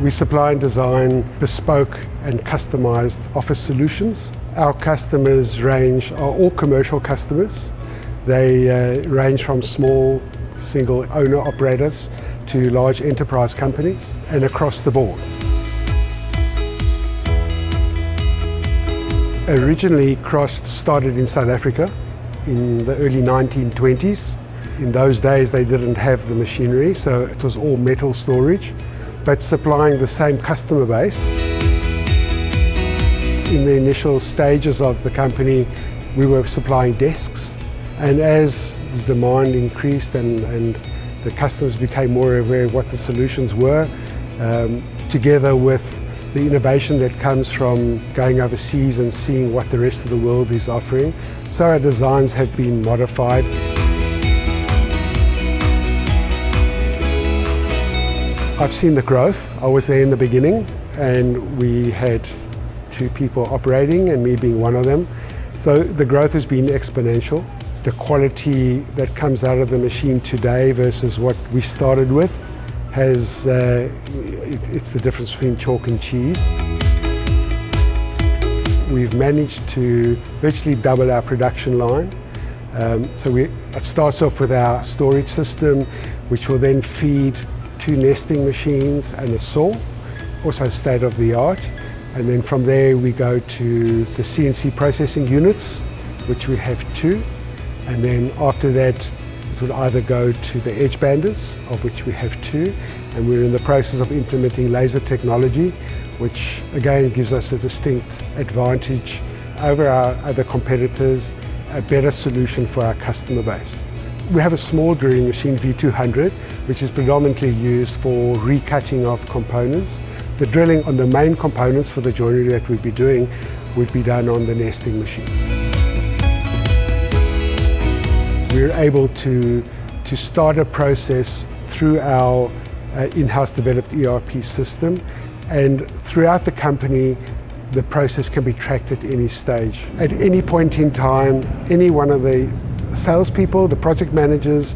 We supply and design bespoke and customized office solutions. Our customers are all commercial customers. They range from small single owner operators to large enterprise companies and across the board. Originally, Krost started in South Africa in the early 1920s. In those days, they didn't have the machinery, so it was all metal storage, but supplying the same customer base. In the initial stages of the company, we were supplying desks, and as the demand increased and the customers became more aware of what the solutions were, together with the innovation that comes from going overseas and seeing what the rest of the world is offering. So our designs have been modified. I've seen the growth. I was there in the beginning, and we had 2 people operating and me being one of them. So the growth has been exponential. The quality that comes out of the machine today versus what we started with it's the difference between chalk and cheese. We've managed to virtually double our production line. It starts off with our storage system, which will then feed 2 nesting machines and a saw, also state of the art. And then from there we go to the CNC processing units, which we have 2. And then after that, it will either go to the edge banders, of which we have 2. And we're in the process of implementing laser technology, which again gives us a distinct advantage over our other competitors, a better solution for our customer base. We have a small drilling machine, V200, which is predominantly used for recutting of components. The drilling on the main components for the joinery that we'd be doing would be done on the nesting machines. We're able to start a process through our in-house developed ERP system, and throughout the company, the process can be tracked at any stage. At any point in time, any one of the salespeople, the project managers,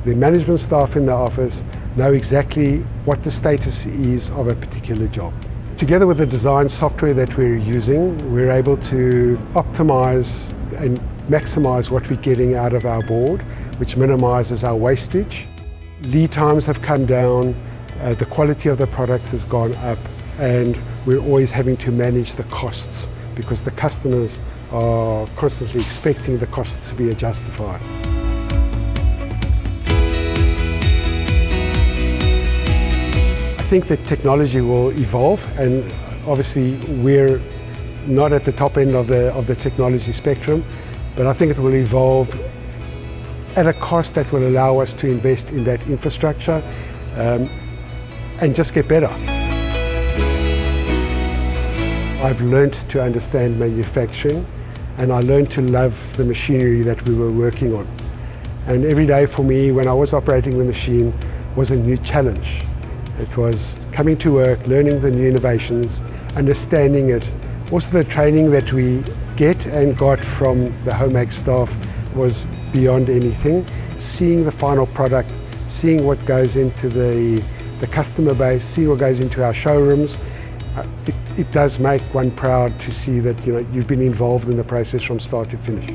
the management staff in the office know exactly what the status is of a particular job. Together with the design software that we're using, we're able to optimize and maximize what we're getting out of our board, which minimizes our wastage. Lead times have come down, the quality of the product has gone up, and we're always having to manage the costs because the customers are constantly expecting the costs to be justified. I think that technology will evolve, and obviously we're not at the top end of the technology spectrum, but I think it will evolve at a cost that will allow us to invest in that infrastructure and just get better. I've learned to understand manufacturing, and I learned to love the machinery that we were working on. And every day for me, when I was operating the machine, was a new challenge. It was coming to work, learning the new innovations, understanding it. Also the training that we get and got from the HOMAG staff was beyond anything. Seeing the final product, seeing what goes into the customer base, seeing what goes into our showrooms, it does make one proud to see that you've been involved in the process from start to finish.